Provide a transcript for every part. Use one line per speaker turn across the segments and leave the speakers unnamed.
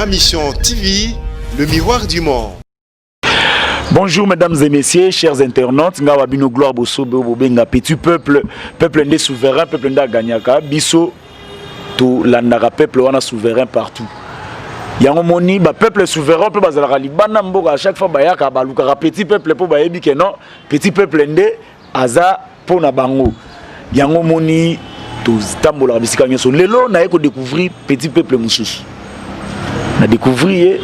Ma Mission TV, le miroir du monde.
Bonjour mesdames et messieurs, chers internautes, nga wabino gloire bosso bobenga petit peuple, peuple ndé souverain, peuple ndé gagnaka, biso to landara peuple wana souverain partout. Yango moni ba peuple souverain pe bazala libana mboka à chaque fois bayaka baluka petit peuple po bayebi ke non, petit peuple ndé aza pona bango. Yango moni to tambola bisika nyoso lelo na yeko découvrir petit peuple mususu. Na découvrir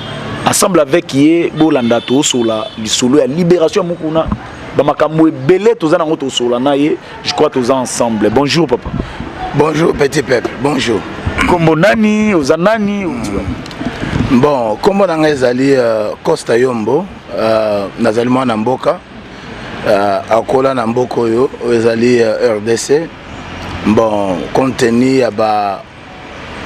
ensemble avec yé bolanda to sola lisolo ya libération mukuna ba makambo ebele toza nango to sola na ye je crois toza ensemble. Bonjour papa.
Bonjour petit peuple. Bonjour.
Kombo nani ozanani
bon kombo nanga ezali Costa Yombo nazali mwana mboka akola na mboko yo ezali RDC bon contenu ya ba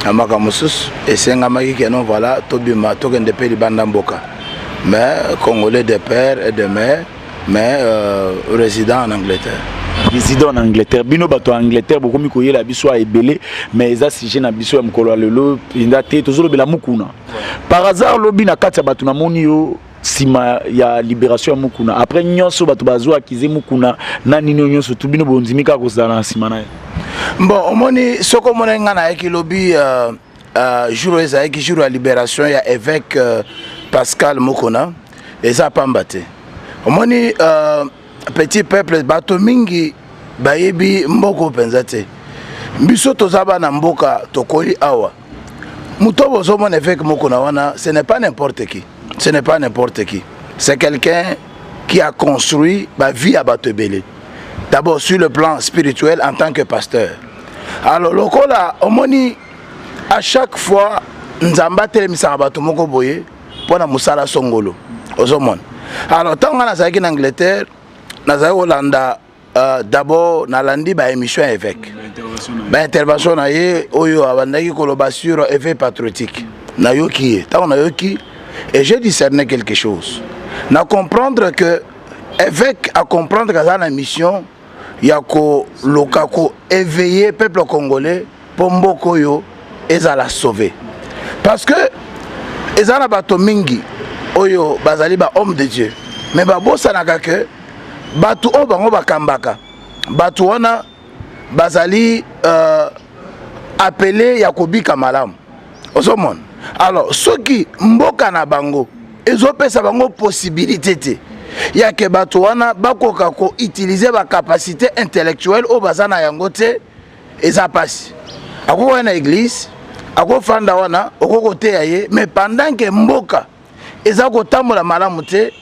amaka mususu esenga makiki non voilà tobima tokende pe libanda mboka mais congolais de père et de mère mais résident en Angleterre.
Résident en Angleterre. Bino bato en Angleterre beaucoup mi koyela biso a ebele mais eza sujet na biso ya mkolo lelo indate tozolo bela mukuna. Par hasard lobi na kati ya bato na moni yo sima ya libération ya mukuna après nyonso bato bazo akize mukuna na nini nyonso tu bino bonzimika ko zana sima na.
Bon, omoni soko mona ngana eki lobi jour eza eki jour ya libération ya évêque Pascal Mokona eza pambate. Omoni petit peuple bato mingi bayebi mboko penzate. Biso tozaba na mboka tokoli awa. Mutobo zomo évêque Mokona wana, ce n'est pas n'importe qui. Ce n'est pas n'importe qui. C'est quelqu'un qui a construit ma vie à Batebele. D'abord sur le plan spirituel en tant que pasteur. Alors lokola omoni à chaque fois nzamba telemisa bato moko boye pona musala songolo ozomon. Alors tant nga nazaki en Angleterre nazaki Hollanda d'abord nalandi ba émission évêque. Ba intervention na ye oyo abandaki koloba sur effet patriotique. Na yoki tant na yoki et j'ai discerné quelque chose. Na comprendre que évêque à comprendre que ça la mission yako lokako éveiller peuple congolais pour mboko yo ezala sauver parce que ezala bato mingi oyo bazali ba homme de Dieu mais ba bosanaka que bato o bango bakambaka bato wana bazali appelé yakobika malamu osomon. Alors soki mboka na bango ezopesa bango possibilité te ya ke bato wana bakoka ko utiliser ba capacité intellectuelle au bazana yango te eza pasi ako wana église ako fanda wana okoko te yaye mais pendant que mboka eza ko tambola malamu te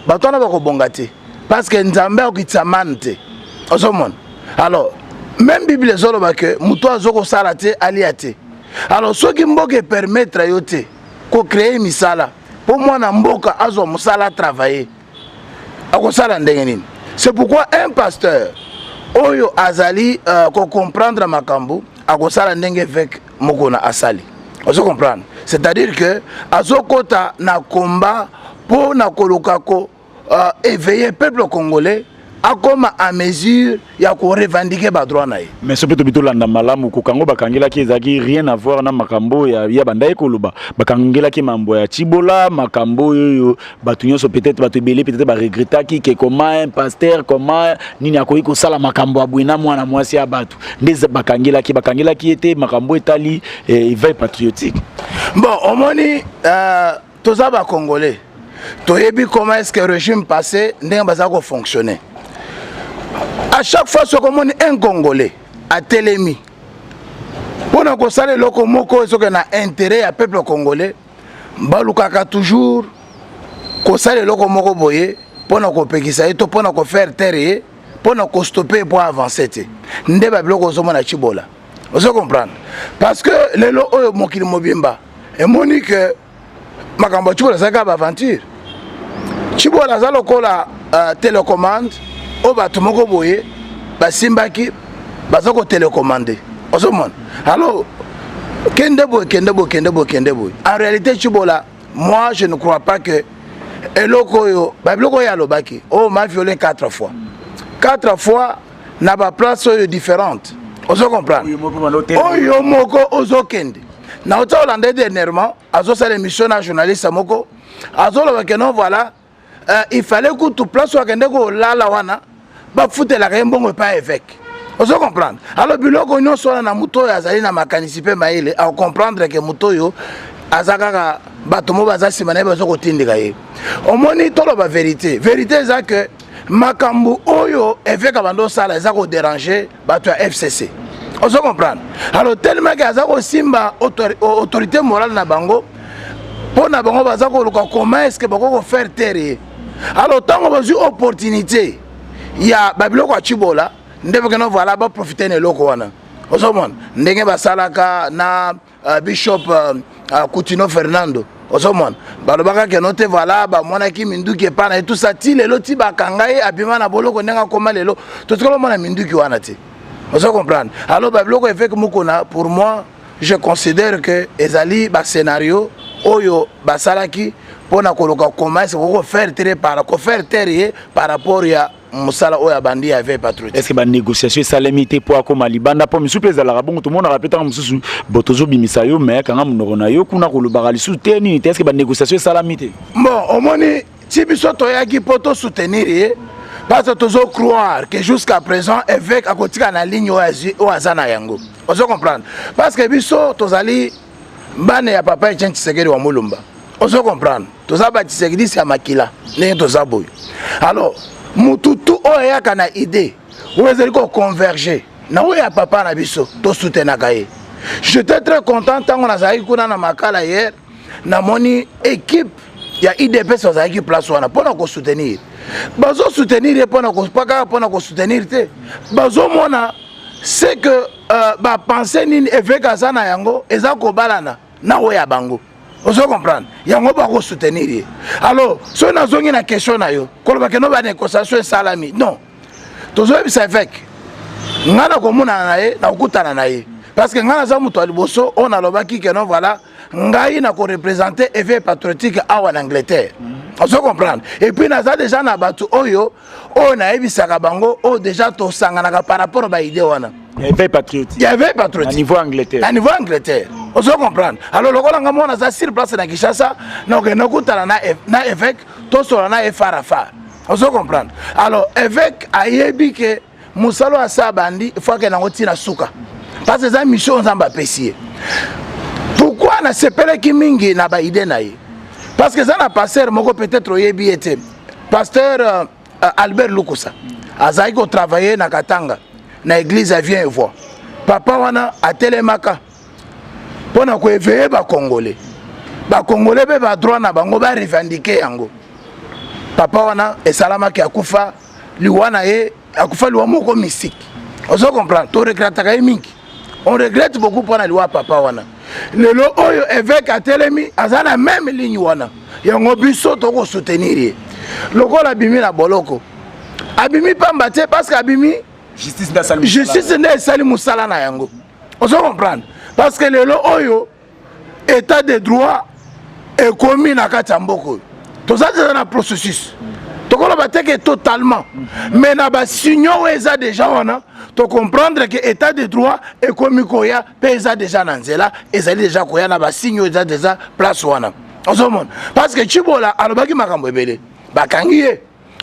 bato wana bako bonga te parce que nzambe okitsamane te osomon. Alors même bible zolo ba ke muto azoko sala te alia te. Alors soki mboka permettre yo te ko créer misala pour moi na mboka azo musala travailler. C'est pourquoi un pasteur oyo azali ko comprendre makambo akosala ndenge avec mokona asali. Vous comprenez? C'est-à-dire que azokota na combat pour na kolokako éveiller peuple congolais akoma à mesure ya ko revendiquer ba droit na ye.
Mais ce peut bito landa malamu ko kango bakangela ki ezaki rien à voir na makambo ya bandaye koloba bakangela ki mambo ya Chibola makambo yo batunyo so peut-être bato belé peut-être ba regretta ki que comment un pasteur comment nini akoyi ko sala makambo abwina mwana mwasi ya bato ndeza bakangela ki était makambo etali éveil patriotique.
Bon omoni toza ba congolais toyebi comment est-ce que le régime passé ndenge bazako fonctionner. À chaque fois, ce qu'on un Congolais à Télémi, pour nous constater le comoko, ce qu'on a intérêt à peuple congolais, Balukaka toujours constater le comoko boye, pour nous pékisa, pour nous faire terre, pour nous stopper pour avancer. Ndé bablo ko somo na Chibola. Vous comprenez? Parce que les lo oyo mokili mobimba, et monique makambo Chibola ça ba aventure. Chibola za lokola télécommande. O bato moko boye basimbaki bazako télécommander osomon. Alors kende boy en réalité Chibola moi je ne crois pas que eloko yo babiloko ya lobaki oh m'a violé 4 fois na ba place différente. Vous comprenez? Oyo moko ozokende na ota Hollandais dernièrement azo ça l'émission na journaliste moko azo le que non voilà il fallait que tout place soit kende ko lala wana ba foutre la mbongo pas évêque. Vous comprenez? Alors biloko nyo so na muto ya zali na makanisi pe maile à comprendre que muto yo azaka bato mo baza simana bazo ko tindika ye. Omoni tolo ba vérité c'est que makambu oyo évêque bando sala ezako déranger bato ya FCC. Vous comprenez? Alors tellement que azako simba autorité morale na bango pour na bango bazako luka comment est-ce que bako faire taire. Alors tant que vous opportunité il y a babiloko a chibola ndebe que non voilà ba profiter ne loko wana. Vous comprenez? Ndenge ba salaka na Bishop Coutinho Fernando. Vous comprenez? Balobaka que note voilà ba mona ki minduki pa na tout ça ti lelo ti ba kangaye abima na boloko ndenga koma lelo to tolo mona minduki wana ti. Vous comprenez? Alors babiloko fait que mukona pour moi je considère que ezali ba scénario oyo ba salaki pona koloka comment c'est faire taire par rapport ya musala oya bandi avait patriote.
Est-ce que ba négociation ça limité pour akoma libanda pour mi souple za la rabon tout le monde rappelle tant mususu botozo bimisa yo mais quand munona yo kuna ko lobaka lisu teni est-ce que ba négociation ça limité.
Bon omoni tibiso toyaki poto soutenir parce que tozo croire que jusqu'à présent évêque akotika na ligne o azana yango. Vous comprendre? Parce que biso tozali bane ya papa Etienne Tshisekedi wa Mulumba. Vous comprendre? Tozaba Tshisekedi c'est makila ne tozaboy. Alors mututu oya kana idée vous allez converger na oya papa na biso to soutenaka ye. J'étais très content tant on a zaï kuna na makala hier na moni équipe ya IDP so zaï place wana pour na soutenir bazo soutenir pour na paka pour na soutenir te bazo mona c'est que ba penser ni évêque azana yango eza ko balana na oya bango. Vous comprenez? Yango ba ko soutenir. Alors, si on a zongi na question na yo, ko ba que no ba négociation salami. Non. Tozo bisa évêque. Ngana ko muna na ye na okutana na ye. Parce que ngana za muto aliboso on a lobaki que non voilà, ngai na ko représenter évêque patriotique en Angleterre. Vous comprenez? Et puis naza déjà na batu oyo on a ebisaka bango o déjà to sangana par rapport ba idée wana.
Évêque patriotique.
Il y avait patriotique.
À niveau Angleterre.
À niveau Angleterre. Vous comprenez? Alors le Golanga mona za sur place na Kinshasa, na ko nakutana na évêque to so na efarafa. Vous comprenez? Alors évêque ayebi que musalo asa bandi faut que na ngotina suka. Parce que za mission nzamba pesier. Pourquoi na sepele ki mingi na ba idée na ye? Parce que ça na pasteur moko peut-être oyebi était pasteur Albert Lukusa. Azaï ko travailler na Katanga. Na église vient et voit. Papa wana atelemaka. Pona ko éveiller ba Congolais. Ba Congolais be ba droit na bango ba revendiquer yango. Papa wana esalama ki akufa liwana ye akufa liwa moko mystique. On se comprend. To regrette ka mingi. On regrette beaucoup pour liwa papa wana. Lelo oyo évêque atelemi azana même ligne wana. Yango biso to ko soutenir. Lokola bimi na boloko. Abimi pambate parce que abimi
justice na sali.
Justice na sali musala na yango. On se comprend. Parce que lelo oyo état de droit est commis na katamboko. Tout ça c'est un processus. Tokola bateke totalement. Mais na ba signo eza déjà wana to comprendre que état de droit est commis koya pesa déjà nanzela ezali déjà koya na ba signo eza déjà place wana. On se montre parce que Chibola alobaki makambo ebele. Bakangiye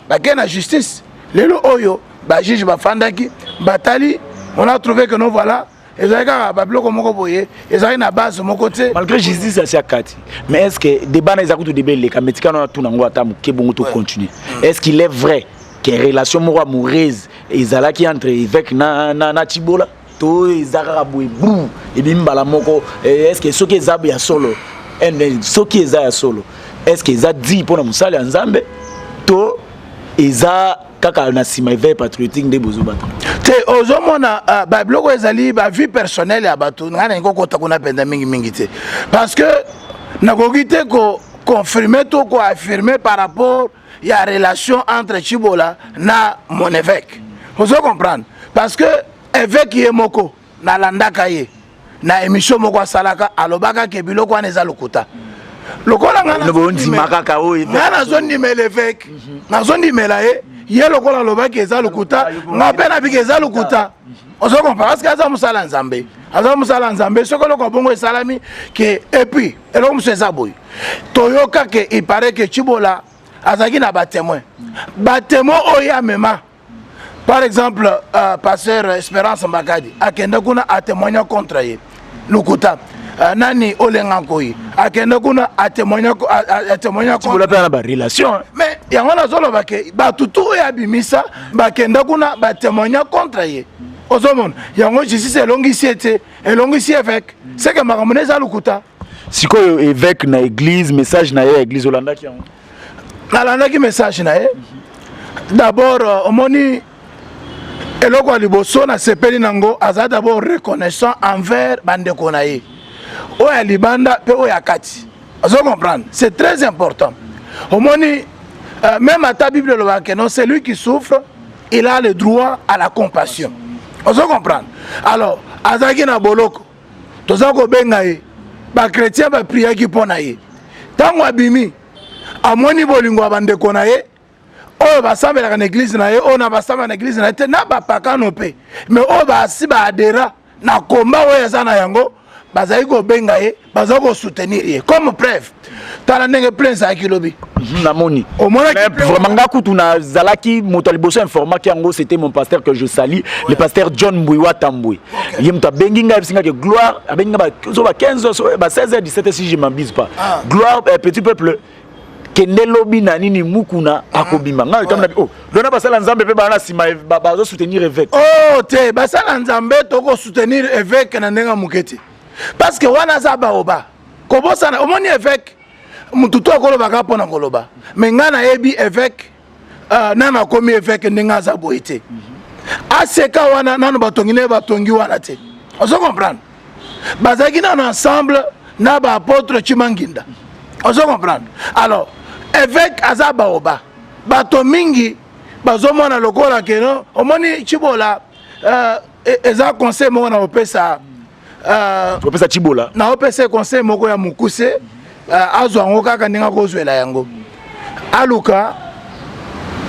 bakena justice lelo oyo ba juge bafandaki batali on a trouvé que non voilà ezalika babiloko moko boye ezali na base moko te
malgré justice ya kati mais est-ce que débat na ezakutu debele kametika na tuna ngo ata muke bongo to continuer est-ce qu'il est vrai que relation moko amoureuse ezalaki entre évêque na Chibola to ezaka boye bou et bimbala moko est-ce que soki ezabu ya solo soki eza ya solo est-ce que eza dit pour na musala nzambe to eza kaka na sima évêque patriotique de bozo bato
te ozomona ba bloko ezali ba vie personnelle ya bato ngana ngoko ta kuna penda mingi te parce que nakoki te ko confirmer to ko affirmer par rapport ya relation entre Chibola na mon évêque. Vous comprendre parce que évêque yemoko na landaka ye na émission moko salaka alobaka ke biloko wana eza lokuta lokola ngana
bondi makaka o
ngana zondi l'évêque na zondi melaye ye lokola lobaki eza lokuta nga pe na biki eza lokuta On se comprend parce que aza musala nzambe. Aza musala nzambe ce que le kobongo salami que et puis et là monsieur Zaboy. Toyoka que il paraît que Chibola azaki na ba témoin. Ba témoin oya mema. Par exemple pasteur Espérance Mbakadi akenda kuna a témoigner contre ye. Lukuta nani olengankoi akenda kuna a témoigner
Chibola pe na ba relation.
Mais yango na zolo ba ke ba tutu ya bimisa ba kenda kuna ba témoigner contre ye. Ozomon yango justice elongisi ete elongisi évêque c'est que makambo eza lukuta
sikoyo évêque na église message na ye église olandaki yango
nalandaki message na ye d'abord omoni eloko ya liboso na sepeli nango aza d'abord reconnaissant envers bandeko na ye oyo ya libanda mpe oyo ya kati ozo comprendre c'est très important omoni même ata bible elobaka non c'est lui qui souffre il a le droit à la compassion. On se comprend. Alors, azaki na boloko. Toza ko benga ye. Ba chrétien ba prier ki pona ye. Tango abimi amoni bolingo abandeko na ye. O ba sambela na église na ye, o na ba sambela na église na ye, na ba pakano pe. Mais o ba si ba adera na komba oyo eza na yango, bazali ko benga ye, bazali ko soutenir ye. Comme preuve. Tala ndenge plein za kilobi.
Namoni. Vraiment ngakutu na zalaki motaliboso informa ki yango c'était mon pasteur que je salue, le pasteur John Mbouiwa Tamboué. Il m'a bengi nga bisinga que gloire abenga ba 15h ba 16h 17h si je m'abuse pas. Gloire petit peuple kende lobi na nini mukuna akobima nga tamna oh dona basala nzambe pe bana sima bazo soutenir évêque.
Oh te basala nzambe toko soutenir évêque na ndenga muketi. Parce que wana za baoba. Kobosa na omoni évêque mututu akoloba ka pona koloba mais nga na yebi évêque nana komi évêque ndenga za boité aseka wana nanu batongine batongi wana te on se comprendre bazaki na ensemble na ba apôtre Chimanginda on se comprendre alors évêque aza baoba bato mingi bazomona lokola keno omoni Chibola eza conseil moko na opesa
opesa Chibola
na opesa conseil moko ya mukuse azo yango kaka ndinga kozwela yango aluka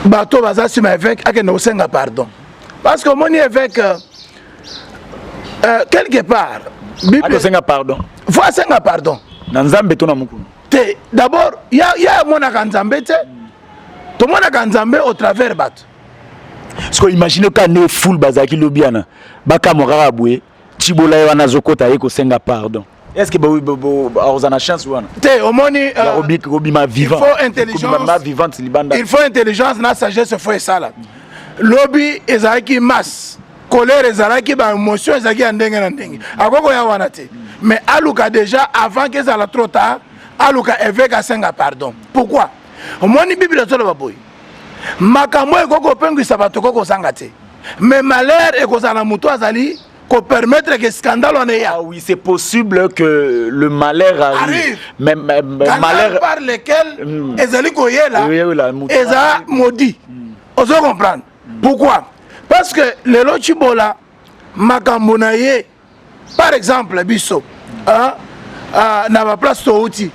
bato baza sima évêque akende kosenga pardon parce que moni évêque quelque part
bible kosenga pardon
faut asenga pardon
na nzambe to na mukunu
te d'abord ya monaka nzambe te to monaka nzambe au travers bato
parce que imaginez ka ne full bazaki lobiana baka mokaka bwe Chibola wana zokota ye kosenga pardon. Est-ce que vous avez chance ou non?
Il faut intelligence. Il faut intelligence, na sagesse, il faut ça là. Lobby ezaki masse, colère ezaki ba émotion ezaki andenge na ndenge. Akoko ya wana te. Mais aluka déjà avant que ça la trop tard, aluka évêque a senga pardon. Pourquoi? Au moins ni Bible to ba boy. Makambo ekoko pengu sabato koko sanga te. Mais malheur ekozana muto azali qu'on permettre que scandale en ait.
Ah oui, c'est possible que le malheur arrive. Mais malheur
par lequel ezali koyela eza maudit. On se comprendre. Pourquoi? Parce que le Chibola makambo na ye par exemple biso na ba place touti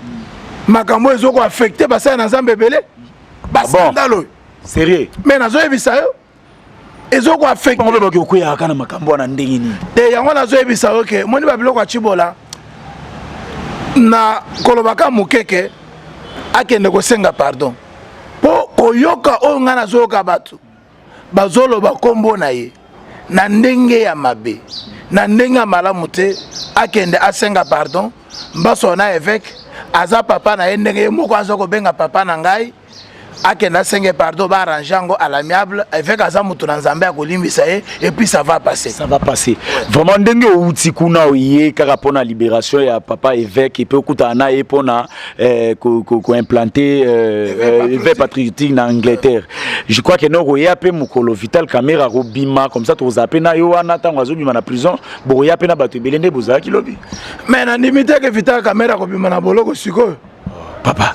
makambo ezoko affecté basa na nzambe belé ba scandale.
Sérieux?
Mais nazo ebisa yo ezoko affecté
on veut que ya kana makambo na ndenge ni
te yango nazo ebisa oke moni ba biloko ya Chibola na kolobaka mukeke akende kosenga pardon po koyoka o nga nazo ka batu bazolo ba kombo na ye na ndenge ya mabe na ndenge ya malamu te akende asenga pardon mbaso na évêque aza papa na ye ndenge moko azo ko benga papa na ngai akenda senge pardon ba arrangeango à l'amiable avec azamutu na nzambe akolimbisa ye et puis ça va passer.
Ça va passer. Vraiment ndenge outi kuna oye kaka pona libération ya papa évêque et peut kuta na e pona ko implanter évêque patriotique en Angleterre. Je crois que no roya pe mukolo Vital Caméra robima comme ça to zape na yo wana tango azobima na prison boya pe na bato belende bozaki lobi.
Mais na limite que Vital Caméra robima na boloko siko.
Papa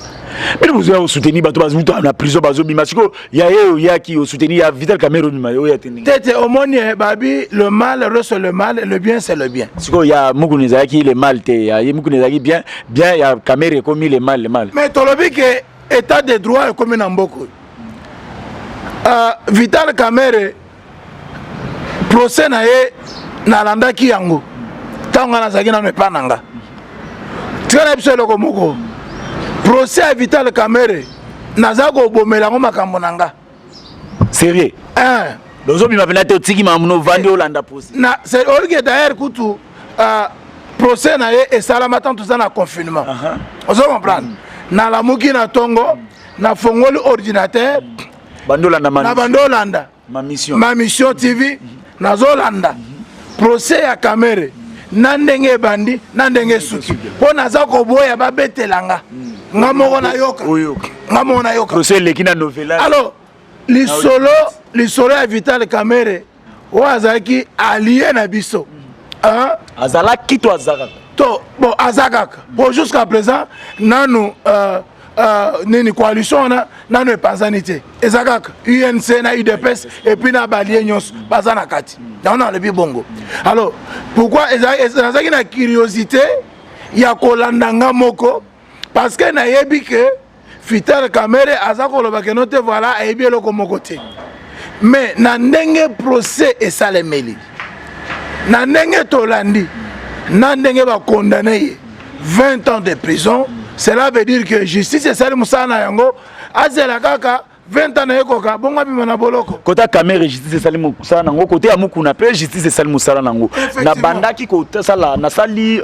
mais vous avez soutenu bato bazuto na prison bazo bima siko ya qui soutenir ya Vital Caméra bima yo ya teni
tete omoni babi le mal reste le mal et le bien c'est le bien
siko ya mukuneza ki le mal te ya mukuneza ki bien ya Caméra comme le mal
mais tolobi que état de droit est comme na mboko Vital Caméra procès na ye nalandaki yango ntango nga nazalaki nano epa na nga tika na biso eloko moko procès ya Vital Kamerhe naza kobomela yango makambo na nga
sérieux dozobima pena te otiki mamuno vandi olanda procès
olike d'ailleurs kutu procès na ye esalama ntango toza na confinement ozo comprendre nalamuki na ntongo nafongoli ordinateur na bandolanda ma mission TV nazolanda procès ya Kamerhe na ndenge ebandi na ndenge esuki mpo naza koboya babetelanga nga moko nayoka
procès eleki na novela
alors lisolo ya Vital Kamerhe oyo azalaki allié na biso
azalaki to azakaka
to bon azakaka bon jusqu'à présent nanu nini coalition nanu epanzani te eza kaka UNC na UDPS et puis na balie nyonso baza na kati yango nalobi bongo alors pourquoi ezalaki na curiosité ya kolanda nga moko parce que nayebi ke Vital Kamerhe aza koloba ke no te voilà ayebi eloko moko te mais na ndenge procès esalemeli na ndenge tolandi na ndenge bakondane ye 20 ans de prison. Cela veut dire que justice est celle musana yango azela kaka 20 ans na ekoka bonga bima na boloko
kota Kamerhe justice est celle musana nango côté amukuna pe justice est celle musana nango na bandaki ko sala na sali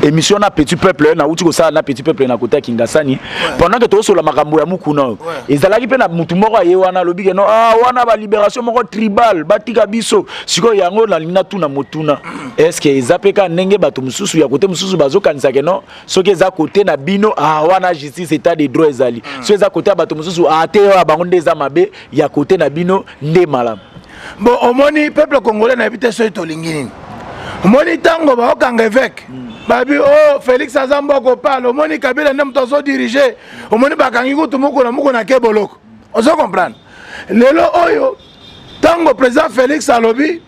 émission na petit peuple na uti ko sala na petit peuple na côté Kingasani pendant que to sola makambo ya mukuna ezalaki pe na mutu moko aye wana lobike no wana ba libération moko tribal batika biso siko yango na lina tuna motuna est-ce que ezapeka ndenge bato mususu ya côté mususu bazokanisa ke no soki eza côté na bino wana justice état de droit ezali so eza côté bato mususu te bango ndeza mabe ya côté na bino nde malam
bon omoni peuple congolais na bité so etolingi nini omoni tango baokanga évêque babi Félix Azamboko parle omoni Kabila nde moto azo diriger omoni bakangi kutu muku na keboloko ozo comprendre lelo oyo tango président Félix alobi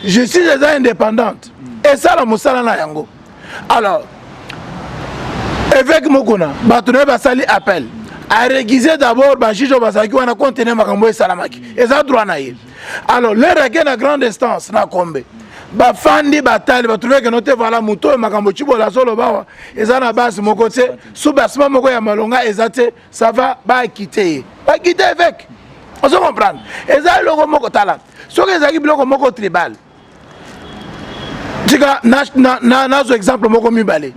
justice eza indépendante esala mosala na yango alors évêque mokuna bato na ye basali appel a réguiser d'abord bajuge oyo bazalaki wana contenir makambo esalamaki eza droit na ye alors leur ake na grande instance na kombe bafandi batali batrouveke no te voilà moto oyo makambo cibola azoloba eza na base moko te sous basement moko ya malonga eza te ça va bakite ye bakite évêque ozo comprendre eza eloko moko tala soki ezalaki biloko moko tribal tika nazo exemple moko mibale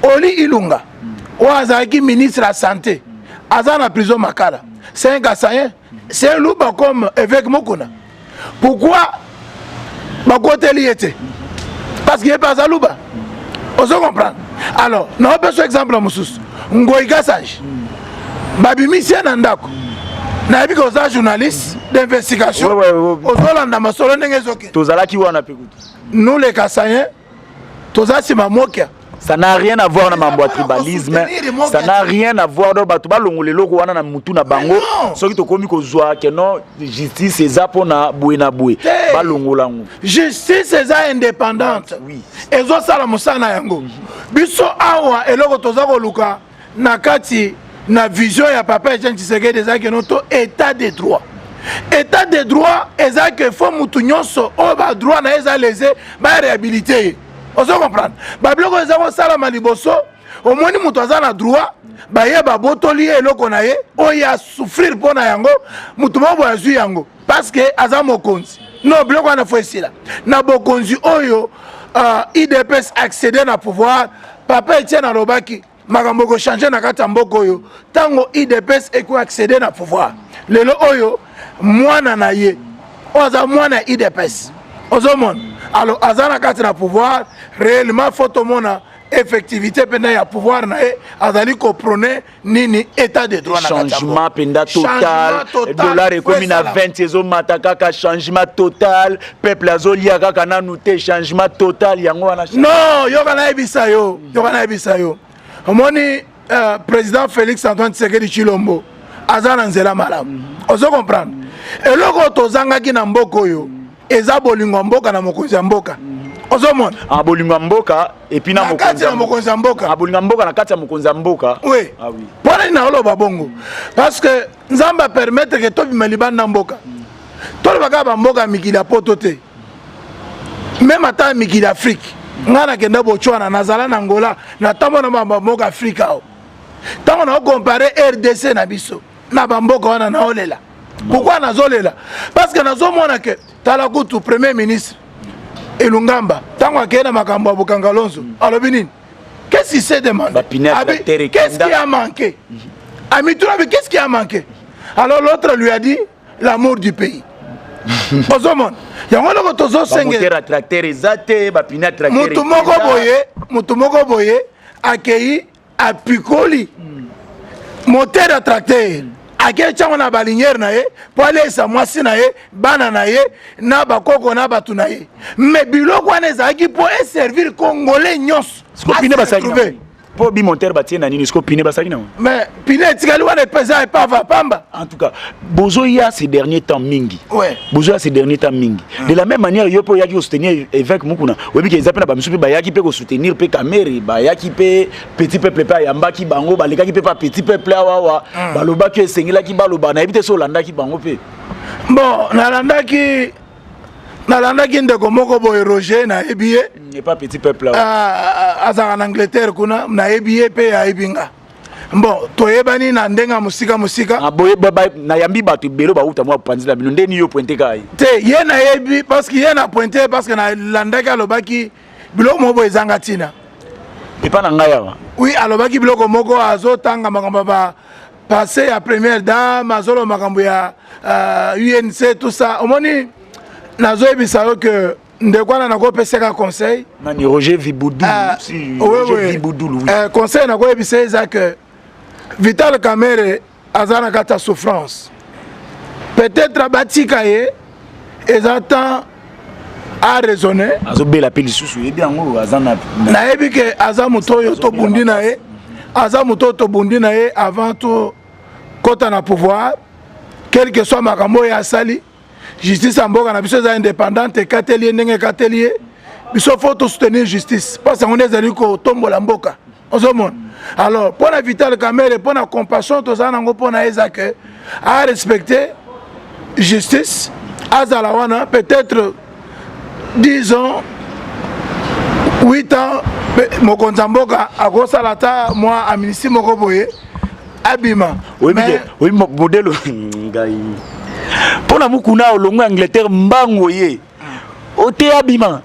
Oli Ilunga oyo azalaki ministre ya santé aza na prison Makala c'est un Gassayen c'est un louba comme évêque mokuna pourquoi bakoteli ete parce qu'il est pas à louba ozo comprendre alors na besoin exemple mosusu Ngoyi Gassange babimisi na ndako na yebi ko za journaliste d'investigation ozolanda masolo ndenge ezoke
tozalaki wana pe kutu
nous les Kassayens toza sima mokia.
Ça n'a rien à voir na mambo tribalisme, ça n'a rien à voir do batu balongole loko wana na mutu na bango soki to komi ko zwa ke no justice eza pona buena bue balongola ngo
justice eza indépendante oui ezo sala musana yango biso awa eloko toza ko luka na kati na vision ya papa Etienne Tshisekedi eza ke no to état de droit. État de droit eza ke fo mutu nyonso o ba droit na eza lésé ba réhabiliter. Ozo comprendre babiloko eza ko sala maliboso omoni mutu aza na droit baye babotoli eloko na ye oya souffrir pona yango mutu moko azwi yango parce que aza mokonzi non biloko ana fo esila na bokonzi oyo IDPS accéder na pouvoir papa Etienne alobaki makambo ko changer na kati mboka oyo tango IDPS eko accéder na pouvoir lelo oyo mwana na ye oza mwana IDPS ozomona alors azana kati na pouvoir réellement photo mona effectivité penda ya pouvoir na azali ko prôner nini état de droit na
changement penda total dollar ekomi na 20 ezo mataka changement total peuple azolia kaka na noté changement total yango wana
non yoka na ebisa yo omoni président Félix Antoine Tshisekedi Tshilombo azana nzela malamu ozo comprendre eloko tozangaki na mboka oyo eza bolingo mboka na mokonzi ya mboka ozomona
bolingo mboka epi na
mokonzi ya mboka
bolingo mboka na kati ya mokonzi ya mboka
oui pona ina oloba bongo parce que nzamba permettre que to bima libanda mboka Tout le bagage bamboka mikili ya poto te. Même ata mikili Afrique. Ngana kenda Botswana nazala na Angola na tambo na bamboka Afrique. Tant on a comparé RDC na biso na bamboka wana na olela. Pourquoi nazolela? Parce que nazomona que Talakutu premier ministre Elungamba tango akena makambo ya Bukangalonzo alobi nini? Qu'est-ce qu'il s'est demandé? Qu'est-ce qui a manqué? Amiturabi, qu'est-ce qui a manqué? Alors l'autre lui a dit l'amour du pays. Ozomon. Yango loko tozo senge. Mutu moko boye akei apikoli. Moteur à tracteur. Akei chango na balinière na ye, po ale sa mwasi na ye, bana na ye, na bakoko na batu na ye. Mais biloko wana ezaki po servir congolais nyos.
Skopine basali na. Po bi monteur batie na nini skopine basali na.
Mais pine etikali wana pesa pa va pamba.
En tout cas, bozo ya ces derniers temps mingi.
Ouais.
Bozo ya ces derniers temps mingi. De la même manière yo po yaki soutenir évêque Mukuna. Webi ke zape na ba misupe ba yaki pe ko soutenir pe Kamere, ba yaki pe petit peuple pa yamba ki bango ba leka ki pe pa petit peuple awa ba loba ki sengela ki ba loba na ebite so landa ki bango pe.
Bon, nalandaki ndeko moko boye Roger na ebiye
n'est pas petit peuple là
azaka na Angleterre kuna na ebiye pe ya ebinga bon toyebani na ndenga musika
boye na yambi batu belo ba uta mwa panzila bino ndeni yo pointer kai
te ye na ebi parce que ye na pointer parce que na landaki alobaki biloko moko ezanga tina
et pas na ngaya
oui alobaki biloko moko azotanga makambo ba passé à première dame azolo makambo ya UNC tout ça omoni nazo ebisa que ndekwana na ko peseka conseil
nani Roger Viboudou
si Roger
Viboudou
conseil na ko ebisa eza que Vital Kamere azana kata souffrance peut-être batika ye ezatan a raisonner
azobela peli susu ebi yango azana
na ebi ke azamuto yo to bundi na ye azamuto to bundi na ye avant tout kota na pouvoir quel que soit makambo ya sali justice en boka na biso za indépendante katelier ndenge katelier biso faut to soutenir justice parce qu'on est allé ko tombola mboka ozomona alors pour la Vital Kamere pour la compassion to za nango pour na eza que à respecter justice azalawana peut-être 10 ans 8 ans mokonza mboka akosala ta moi amnistie moko boye abima
oui modèle ngai pona mukuna olongo Angleterre mbango ye ote abima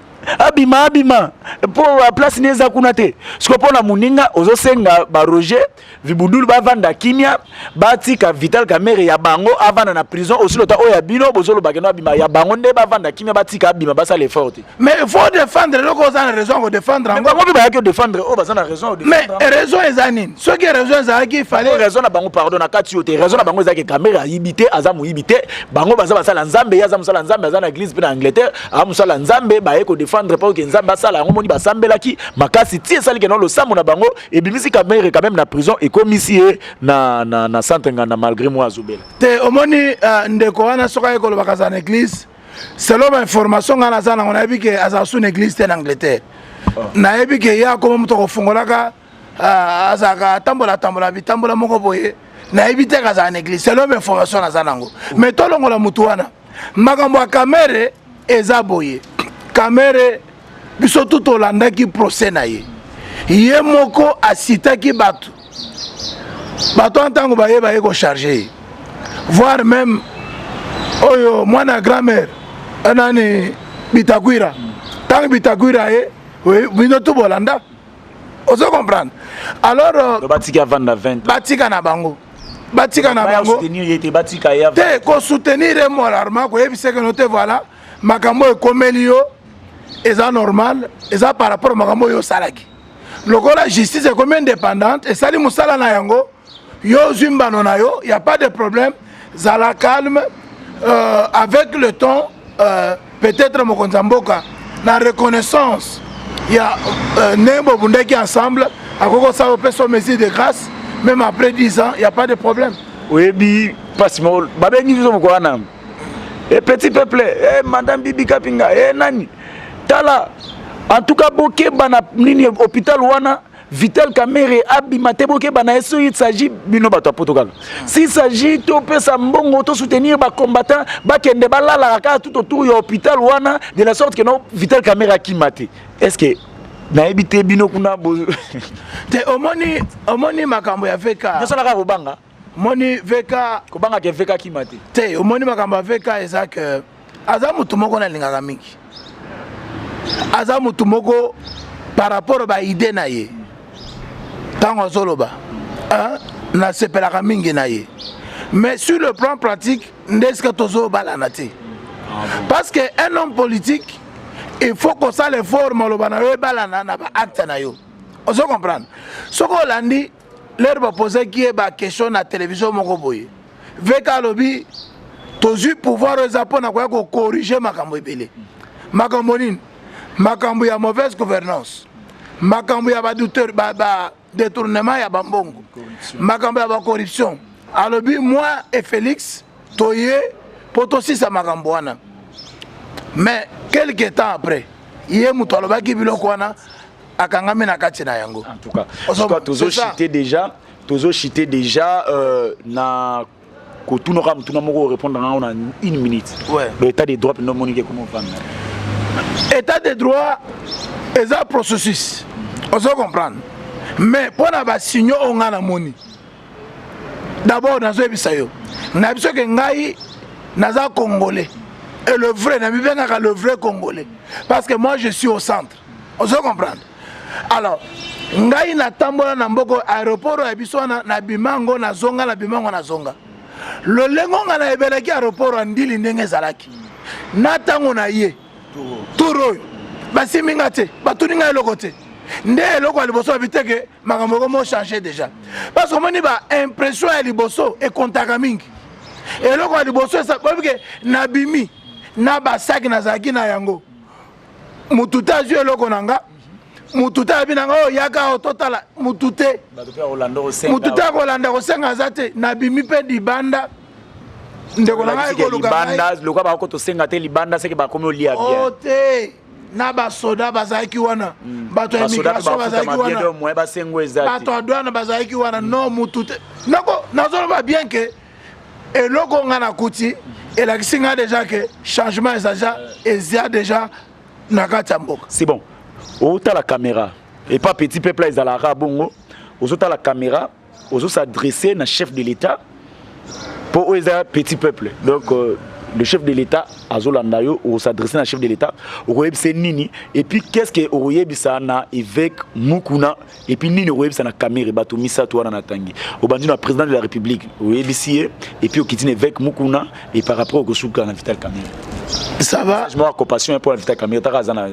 po place neza kuna te siko pona muninga ozosenga ba Roger Viboudou ba vanda kimia batika Vital Kamere ya bango avana na prison aussi lota oya bino bozolo bakeno abima ya bango nde ba vanda kimia batika abima basa les fortes
mais il faut défendre loko za raison de défendre
encore moi ba yaki défendre o bazana raison de
défendre mais raison ezanine ce qui raison ezaki fallait
raison na bango pardon na kati yote raison na bango ezaki Kamere yibité azamu yibité bango baza basala nzambe ya zamu sala nzambe azana église pe na Angleterre amu sala nzambe ba yeko défendre pas que nzambe sala ngomoni basambelaki makasi tie sali keno lo samu na bango et bimisi Kamere quand même na prison et commissaire na centre ngana malgré moi azobela
te omoni ndeko wana soka ekolo bakaza na église selon ma information ngana zana ngona bike azasu na église te na Angleterre na ebike ya ko muto ko fungolaka azaka tambola bitambola moko boye na ebite kaza na église selon ma information na zana ngo mais tolongola mutu wana makambo ya Kamere eza boye Kamere biso tout olandaki procès na ye moko asitaki bato ntango baye ko charger voire même oyo mwana grand-mère nani Bitakwira tango Bitakwira ye bino to bolanda ozo comprendre alors
batika vanda 20
batika na bango te ko soutenir moralement ko yebise que note voilà makambo ekomeli yo eza normal eza par rapport makambo yo salaki lokola justice est comme indépendante et sali musala na yango yo zumbano na yo y a pas de problème zala calme avec le temps peut-être mokonza mboka na reconnaissance ya nembo bundeki ensemble akoko sa opeso mesure de grâce même après 10 ans y a pas de problème
oui bi pasimo babengi biso mokwana et petit peuple madame Bibi Kapinga nani tala en tout cas boke bana nini hôpital wana Vital Kamerhe abimate boke bana eso il s'agit bino bato potokala. S'il s'agit to pesa mbongo to soutenir ba combattant ba kende balala ka tout autour ya hôpital wana de la sorte que non Vital Kamerhe akimate. Est-ce que na ebité bino kuna bo
te omoni makambo ya veka.
Nyosala ka kobanga.
Moni veka
kobanga ke veka kimate.
Te omoni makambo ya veka eza que aza mutu moko na lingaka mingi. Aza mutu moko par rapport ba idée na ye. Tango zoloba na sepelaka mingi na ye. Mais sur le plan pratique ndeska tozo balana te. Parce que un homme politique il faut que ça les forme loba na yo balana na ba acte na yo. On se comprendre. Soko landi leur va poser qui est ba question na télévision moko boye. Veka lobi tozu pouvoir ezapona kwa ko corriger makambo ebele. Makambo nini? Makambo ya mauvaise gouvernance. Makambo ya ba douteur ba détournement ya bambongo. Makambo ya ba corruption. Alobi moi et Félix toye potosi sa makambo wana. Mais quelques temps après, yé muto alobaki biloko wana akangami na kati na yango.
En tout cas, tozo chité déjà na kotuno kam tuna moko répondre en une minute.
Ouais.
L'état des droits no monique comment va.
État des droits est un processus. On se comprend. Mais pour na signaux on a na moni. D'abord dans ebisayo. Na biso ke ngai naza congolais. Et le vrai, le vrai Congolais. Parce que moi, je suis au centre. On se comprend. Alors, ngai na tambola na mboko aéroport ya biso na bimango na zonga na bimango na zonga. Le lengo na ebelaki aéroport andili ndenge zalaki. Na tango na ye. Turo. Basi mingate, batuninga eloko te. Nde eloko liboso biteke makambo mo changer déjà. Parce que moni ba impression ya liboso e kontaka mingi. Eloko liboso ça parce que na bimi na basaki na zaki na yango mututa zio eloko nanga mututa binanga o yaka o totala mutute mututa ko landa ko senga zate na bimi pe di banda ndeko nanga ko luka
banda lokwa ba ko to senga te libanda seke ba komi olia bien
ote na ba soda bazaki wana bato ya migration bazaki wana
mo ba sengo ezati
bato adwana bazaki wana no mutute nako nazolo ba bien que eloko ngana kuti et la kisinga déjà que changement est déjà nakata mboka.
C'est bon. Ota la caméra et pas petit peuple ils ala bongo. Ota la caméra, ozo s'adresser na chef de l'État pour eux petit peuple. Donc le chef de l'État azolanda yo ou s'adresser na chef de l'État oyebisa nini et puis qu'est-ce que oyebisa na évêque Mukuna et puis nini oyebisa na caméra bato misa to na tangi obandi na président de la République oyebisi et puis okitine évêque Mukuna et par rapport au souka na Vital Kamerhe
ça va
je m'en compassion pour Vital Kamerhe tarazana.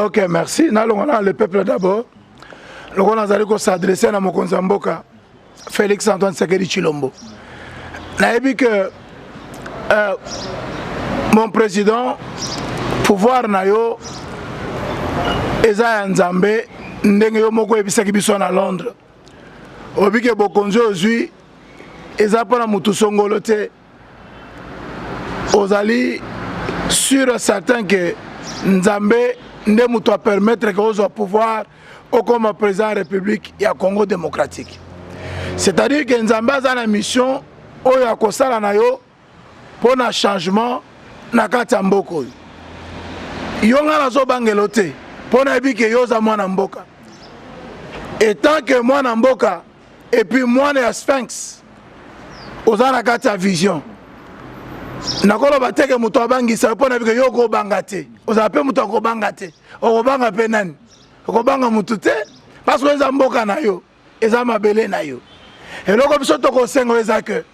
OK, merci na longona le peuple d'abord longona zali ko s'adresser na mokonzi mboka Félix Antoine Tshisekedi Tshilombo na ebi que mon président pouvoir na yo eza ya nzambe ndenge yo moko ebisaki biso na Londres obike bokonzi ozwi eza pona mutu songolo te ozali sur certain que nzambe nde mutu a permettre que ozo pouvoir au comme président de la République ya Congo démocratique c'est-à-dire que nzambe aza na mission oyo akosala na yo pour un changement na kati ya mboka oyo yo nga nazobangela te mpo na yebi ke yo oza mwana mboka et tant que mwana mboka et puis mwana ya Sphinx oza na kati ya vision nakoloba te ke moto abangisa mpo na yebi ke yo okobanga te ozala mpe moto akobanga te okobanga mpe nani okobanga motu te parce que eza mboka na yo eza mabele na yo eloko biso tokosenga eza ke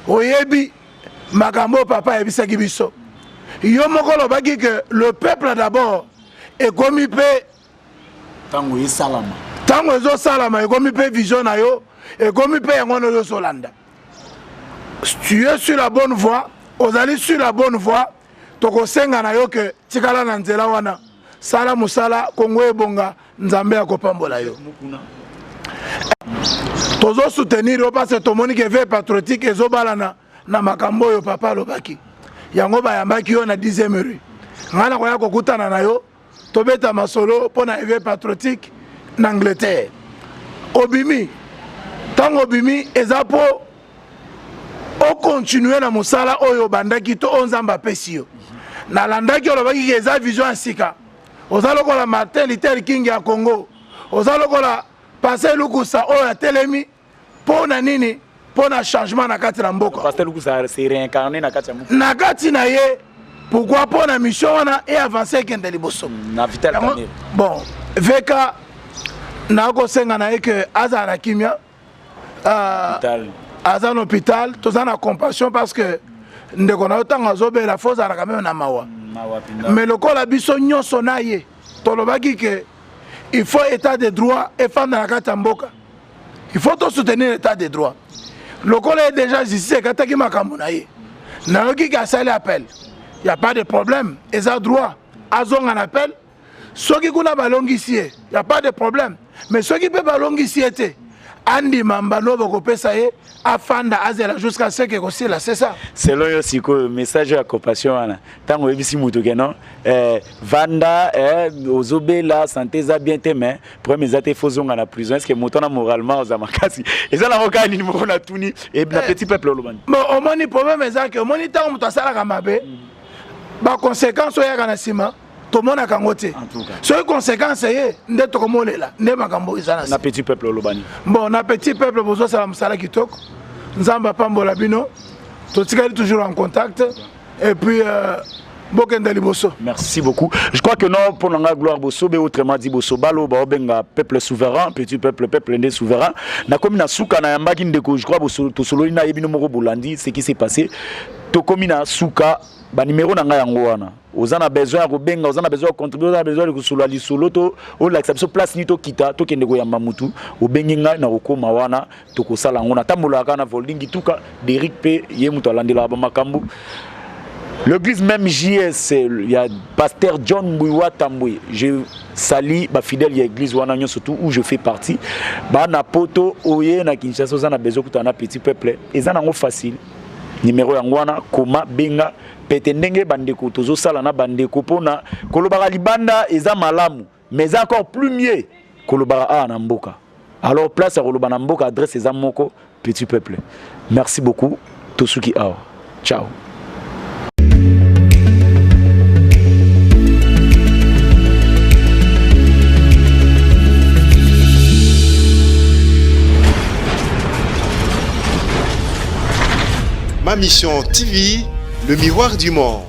oyebi makambo papa ebisaki biso yo mokolo baki que le peuple d'abord ekomi pe
tango esalama
tango ezo salama ekomi pe vision na yo ekomi pe yango no yo solanda tu es sur la bonne voie ozali sur la bonne voie tokosenga na yo que tikala na nzela wana sala musala Kongo ebonga nzambe akopambola yo tozo soutenir yo parce que tomoni que veille patriotique ezobalana na makambo yo papa lobaki yango bayambaki yo na 10e rue ngana koya kokutana na yo tobeta masolo pona éveil patriotique en Angleterre. Obimi, tant Obimi, ezapo, on continue na musala oyo bandaki to onzamba pesio. Na landaki olobaki eza vision asika. Ozaloko la Martin Luther King ya Congo. Ozaloko la Pasteur Lukusa oyo ya telemi pona nini? Pona changement na kati na mboka.
Pasteur Lukusa s'est réincarné na kati ya mboka.
Na kati na ye pourquoi pona mission wana et avancer kende liboso.
Na Vital Kamerhe.
Bon, veka na ko senga na que aza na kimia
Vital.
Aza na hôpital, toza na compassion parce que ndeko na otanga zobe la force ala quand même na mawa. Mais le col abiso nyonso na ye tolobaki que il faut état de droit et femme dans la kati ya mboka. Il faut tout soutenir l'état de droit. Le col est déjà ici, quand il m'a camonaï. N'a pas qui a salé appel. Il n'y a pas de problème. Ils ont droit. Ils ont un appel. Ceux qui ont ballon ici, il n'y a pas de problème. Mais ceux qui peuvent ballon ici, Andi Mambano va ça y est, afanda azela jusqu'à ce que aussi là, c'est ça.
Selon yo siko message ya compassion ana. Tango ebisi mutu kenan vanda ozobe la santé za bien te mais premier zate fozonga na prison est-ce que motona moralement aux amakasi. Et ça la rokani numéro na tuni et na petit peuple lobani.
Bon au moni problème est que au moni tango mutu asala ka mabe. Ba conséquence oya kana sima. Tout le monde a kangoté. Ce conséquence est de tout le monde là.
Na petit peuple lobani.
Bon, na petit peuple besoin ça la qui toque. Nzamba pambola bino. Tout toujours en contact. Et puis
merci beaucoup. Je crois que non pour la gloire bosso be autrement dit bosso balo ba obenga peuple souverain, petit peuple ndé souverain. Na komi na suka na yambaki ndeko je crois bosso to solo ina yebino moko bolandi ce qui s'est passé. To komi na suka ba numéro na nga yango wana. Ozana besoin ya kobenga, ozana besoin de contribuer, ozana besoin de kusolo li solo to o la exception place ni to kita to kende ko yamba mutu obengi nga na kokoma wana to kosala ngona tambola kana volingi tuka Derrick pe ye mutu alandela ba makambu. L'église même JS, il y a pasteur John Mbouiwa Tamboué. Je salue ma fidèle église Wanagnon surtout où je fais partie. Ba na poto oye na Kinshasa za na besoin kutana petit peuple. Eza nango facile. Numéro yangwana koma benga petendenge bandeko tozo sala na bandeko pona kolobara libanda eza malamu mais encore plus mieux kolobara a na mboka. Alors place à kolobara na mboka adresse eza moko petit peuple. Merci beaucoup Tosuki Awa. Ciao.
Ma mission TV, le miroir du monde.